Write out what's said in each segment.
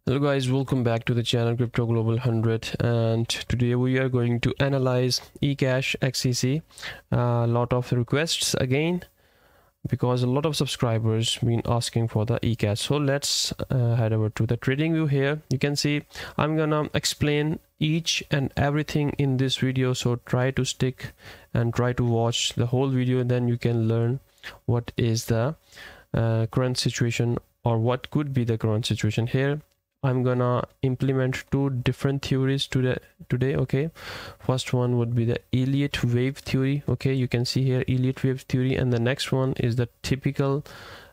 Hello guys, welcome back to the channel Crypto Global 100, and today we are going to analyze Ecash XEC. A lot of requests again because a lot of subscribers been asking for the Ecash. So let's head over to the trading view. Here you can see I'm gonna explain each and everything in this video, so try to stick and try to watch the whole video, then you can learn what is the current situation or what could be the current situation. Here I'm gonna implement two different theories today. Okay, first one would be the Elliott wave theory. Okay, you can see here Elliott wave theory, and the next one is the typical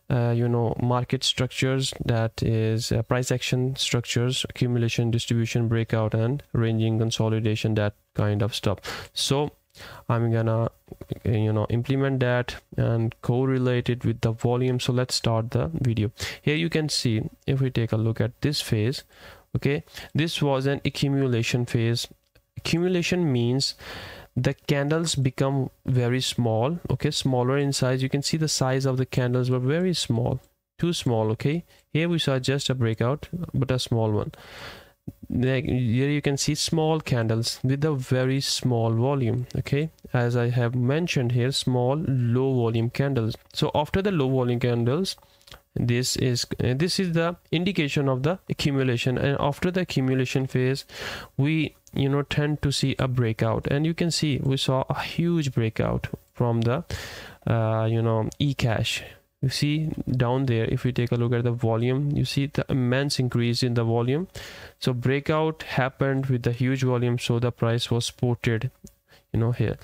market structures, that is price action structures, accumulation, distribution, breakout, and ranging, consolidation, that kind of stuff. So I'm gonna implement that and correlate it with the volume. So let's start the video. Here you can see, if we take a look at this phase, okay, this was an accumulation phase. Accumulation means the candles become very small, okay, smaller in size. You can see the size of the candles were very small, too small. Okay, here we saw just a breakout, but a small one. Here you can see small candles with a very small volume. Okay, as I have mentioned here, small low volume candles. So after the low volume candles, this is the indication of the accumulation, and after the accumulation phase we tend to see a breakout, and you can see we saw a huge breakout from the Ecash. You see down there, if we take a look at the volume, you see the immense increase in the volume. So breakout happened with the huge volume, so the price was supported. Here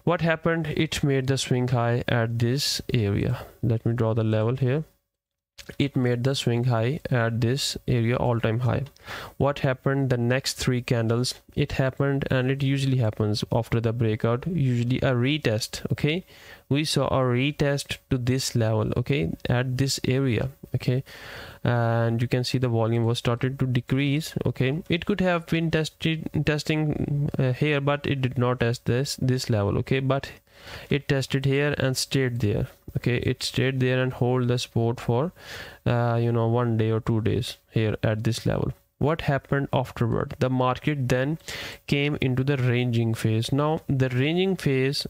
what happened, it made the swing high at this area. Let me draw the level here. It made the swing high at this area, all-time high. What happened the next three candles? It happened, and it usually happens after the breakout, usually a retest. Okay, we saw a retest to this level, okay, at this area. Okay, and you can see the volume was started to decrease. Okay, it could have been testing here, but it did not test this level. Okay, but it tested here and stayed there. Okay, it stayed there and hold the support for 1 day or 2 days here at this level. What happened afterward? The market then came into the ranging phase. Now the ranging phase,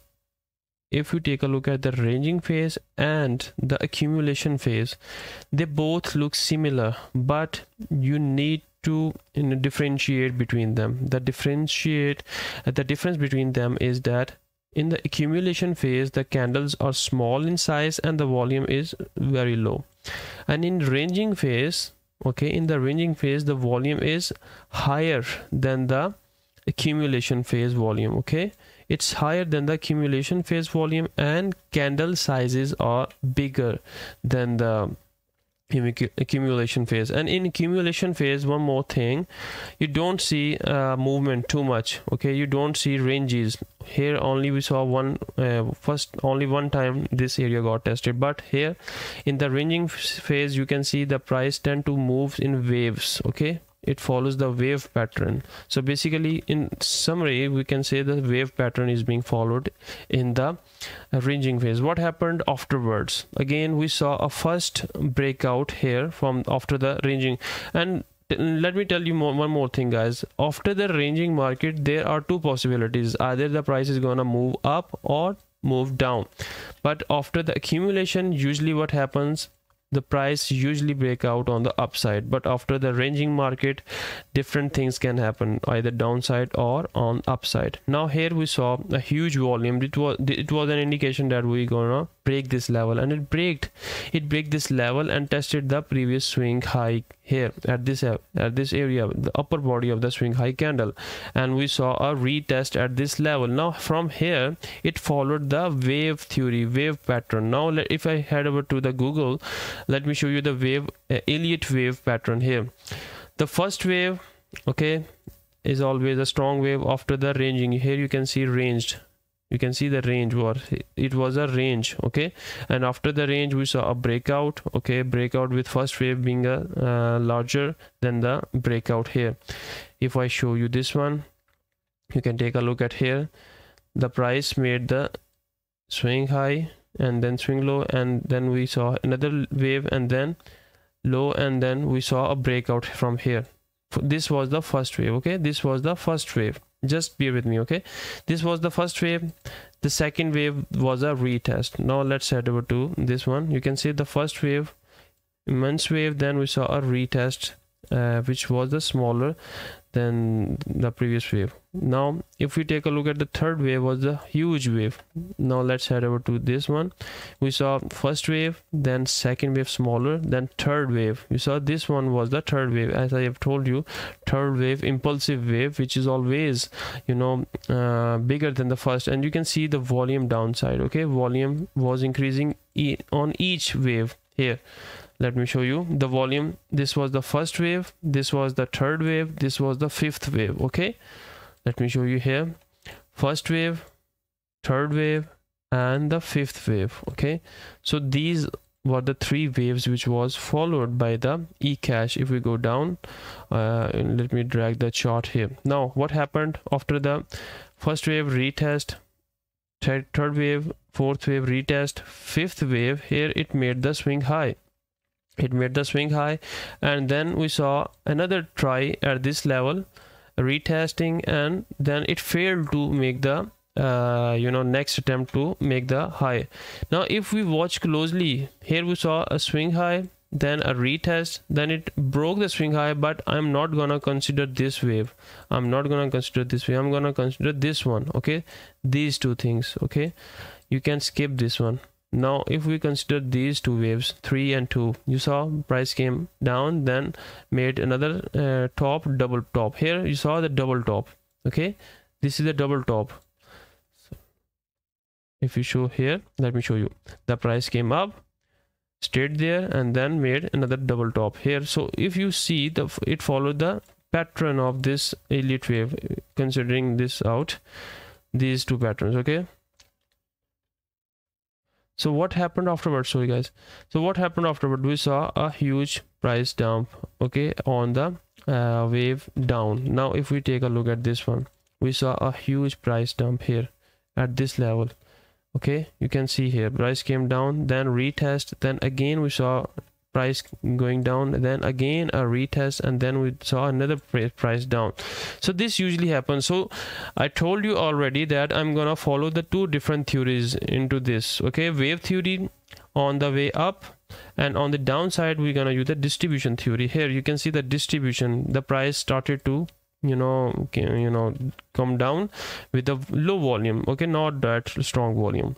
if you take a look at the ranging phase and the accumulation phase, they both look similar, but you need to differentiate between them. The difference between them is that in the accumulation phase the candles are small in size and the volume is very low, and in ranging phase, okay, in the ranging phase the volume is higher than the accumulation phase volume. Okay, it's higher than the accumulation phase volume, and candle sizes are bigger than the accumulation phase. And in accumulation phase, one more thing, you don't see movement too much. Okay, you don't see ranges. Here only we saw only one time this area got tested, but here in the ranging phase you can see the price tend to move in waves. Okay, it follows the wave pattern. So basically, in summary, we can say the wave pattern is being followed in the ranging phase. What happened afterwards? Again, we saw a first breakout here from after the ranging. And let me tell you one more thing, guys. After the ranging market, there are two possibilities: either the price is gonna move up or move down. But after the accumulation, usually what happens, the price usually break out on the upside. But after the ranging market, different things can happen, either downside or on upside. Now here we saw a huge volume. It was an indication that we're gonna break this level, and it break this level and tested the previous swing high here at this area, the upper body of the swing high candle, and we saw a retest at this level. Now from here it followed the wave theory, wave pattern. Now if I head over to the Google, let me show you the wave Elliott wave pattern. Here the first wave, okay, is always a strong wave. After the ranging, here you can see ranged, you can see the range was a range. Okay, and after the range we saw a breakout. Okay, breakout with first wave being a larger than the breakout here. If I show you this one, you can take a look at here. The price made the swing high and then swing low, and then we saw another wave, and then low, and then we saw a breakout from here. This was the first wave. Okay, this was the first wave. Just bear with me. Okay, this was the first wave. The second wave was a retest. Now let's head over to this one. You can see the first wave, immense wave, then we saw a retest, which was the smaller than the previous wave. Now if we take a look at the third wave, was the huge wave. Now let's head over to this one. We saw first wave, then second wave smaller, then third wave. We saw this one was the third wave. As I have told you, third wave, impulsive wave, which is always, you know, bigger than the first. And you can see the volume downside. Okay, volume was increasing on each wave. Here, let me show you the volume. This was the first wave, this was the third wave, this was the fifth wave. Okay, let me show you here. First wave, third wave, and the fifth wave. Okay, so these were the three waves which was followed by the Ecash. If we go down, let me drag the chart here. Now what happened after the first wave retest, third wave, fourth wave retest, fifth wave? Here it made the swing high. It made the swing high, and then we saw another try at this level, retesting, and then it failed to make the next attempt to make the high. Now if we watch closely, here we saw a swing high, then a retest, then it broke the swing high. But I'm not gonna consider this wave. I'm not gonna consider this wave. I'm gonna consider this one. Okay, these two things. Okay, you can skip this one. Now if we consider these two waves, 3 and 2, you saw price came down, then made another top, double top. Here you saw the double top. Okay, this is the double top. So if you show here, let me show you, the price came up, stayed there, and then made another double top here. So if you see, it followed the pattern of this elite wave, considering this out, these two patterns. Okay, so what happened afterwards? Sorry guys, so what happened afterward? We saw a huge price dump, okay, on the wave down. Now if we take a look at this one, we saw a huge price dump here at this level. Okay, you can see here price came down, then retest, then again we saw price going down, then again a retest, and then we saw another price down. So this usually happens. So I told you already that I'm gonna follow the two different theories into this. Okay, wave theory on the way up, and on the downside we're gonna use the distribution theory. Here you can see the distribution, the price started to come down with a low volume. Okay, not that strong volume.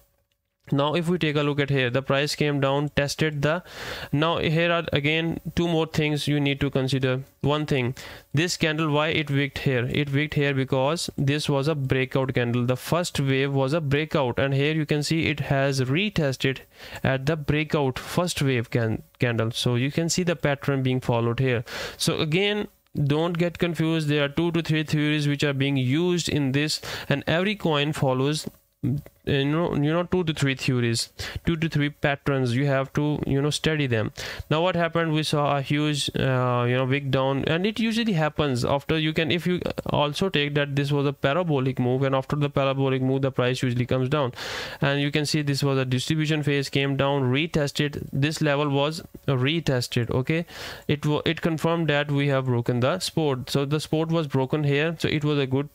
Now if we take a look at here, the price came down, tested the, now here are again two more things you need to consider. One thing, this candle, why it wicked here? It wicked here because this was a breakout candle. The first wave was a breakout, and here you can see it has retested at the breakout first wave candle. So you can see the pattern being followed here. So again, don't get confused. There are 2 to 3 theories which are being used in this, and every coin follows 2 to 3 theories, 2 to 3 patterns. You have to study them. Now what happened? We saw a huge wick down, and it usually happens after if you also take that this was a parabolic move, and after the parabolic move the price usually comes down. And you can see this was a distribution phase, came down, retested, this level was retested. Okay, it confirmed that we have broken the support. So the support was broken here, so it was a good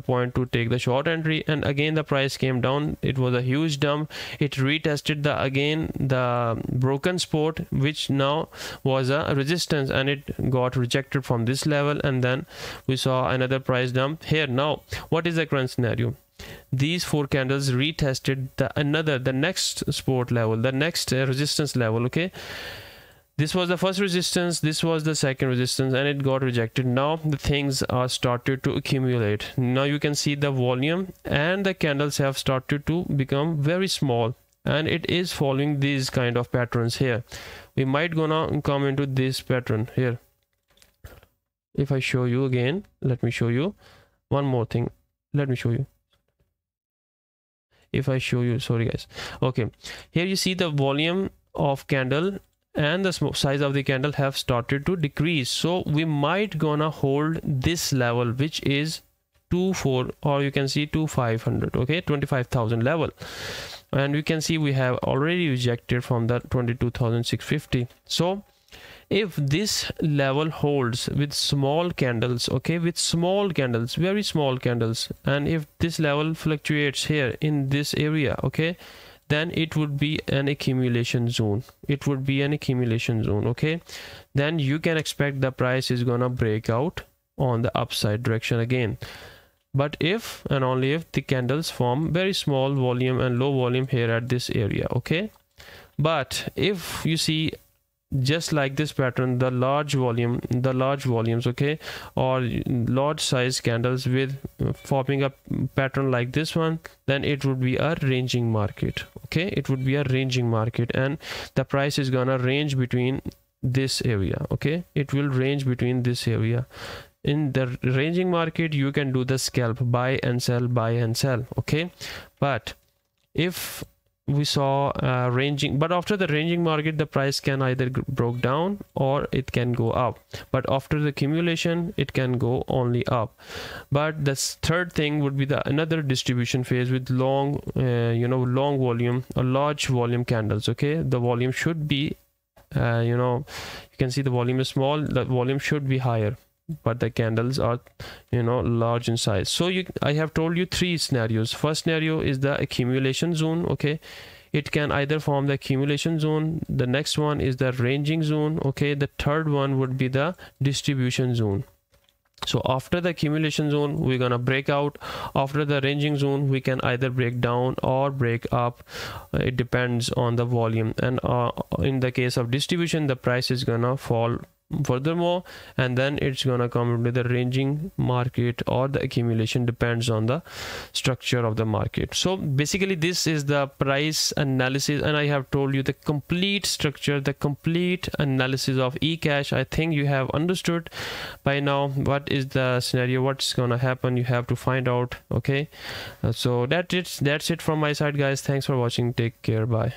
point to take the short entry. And again the price came down, it was a huge dump, it retested the broken support, which now was a resistance, and it got rejected from this level, and then we saw another price dump here. Now what is the current scenario? These 4 candles retested the next support level, the next resistance level. Okay, this was the first resistance, this was the second resistance, and it got rejected. Now the things are started to accumulate. Now you can see the volume and the candles have started to become very small, and it is following these kind of patterns here. We might gonna come into this pattern here. If I show you again, let me show you one more thing. Let me show you. If I show you, sorry guys. Okay, here you see the volume of candle and the size of the candle have started to decrease. So we might gonna hold this level, which is 24, or you can see 2500. Okay, 25,000 level, and you can see we have already rejected from that 22,650. So if this level holds with small candles, okay, with small candles, very small candles, and if this level fluctuates here in this area, okay, then it would be an accumulation zone. It would be an accumulation zone, okay. Then you can expect the price is gonna break out on the upside direction again. But if and only if the candles form very small volume and low volume here at this area, okay. But if you see just like this pattern, the large volumes, okay, or large size candles with forming a pattern like this one, then it would be a ranging market, okay. It would be a ranging market, and the price is gonna range between this area, okay. It will range between this area. In the ranging market, you can do the scalp, buy and sell, okay. But if we saw ranging, but after the ranging market, the price can either broke down or it can go up, but after the accumulation it can go only up. But the third thing would be the another distribution phase with long long volume or large volume candles, okay. The volume should be you can see the volume is small, the volume should be higher, but the candles are large in size. So I have told you three scenarios. First scenario is the accumulation zone, okay. It can either form the accumulation zone. The next one is the ranging zone, okay. The third one would be the distribution zone. So after the accumulation zone, we're gonna break out. After the ranging zone, we can either break down or break up. It depends on the volume, and in the case of distribution, the price is gonna fall furthermore, and then it's gonna come into the ranging market or the accumulation, depends on the structure of the market. So basically this is the price analysis, and I have told you the complete structure, the complete analysis of Ecash. I think you have understood by now what is the scenario, what's gonna happen. You have to find out, okay. So that's it from my side, guys. Thanks for watching. Take care. Bye.